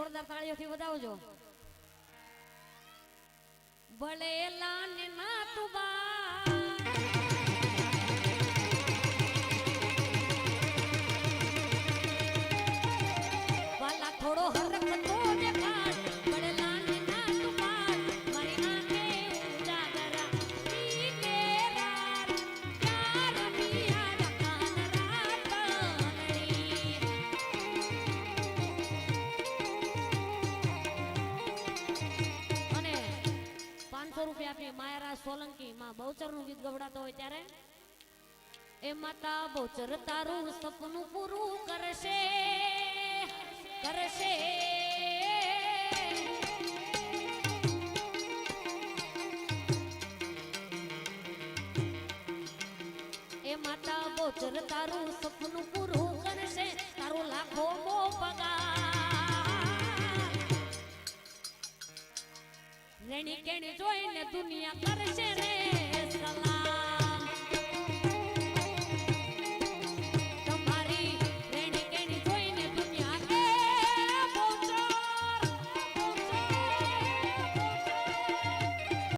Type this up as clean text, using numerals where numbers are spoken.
જોરદાર તાળીઓથી વધાવજો. ભલે લાન ના તુબા વાલા થોડો હરક તો દેખાડ. ભલે લાન ના તુબા મારી આંખે ઉજાગરા ઈ કેરાર યાર મિયા ડકાન રાતણી. અને 500 રૂપિયા આપી માયરા સોલંકી માં બહુચર નું ગીત ગવડાતો હોય ત્યારે એ માતા બહુચર તારું સપનું પૂરું કરશે કરશે. એ માતા બહુચર તારું સપનું પૂરું કરશે. તારું લાખો મો પગાર રેણી કેણી જોઈને દુનિયા કરશે રે.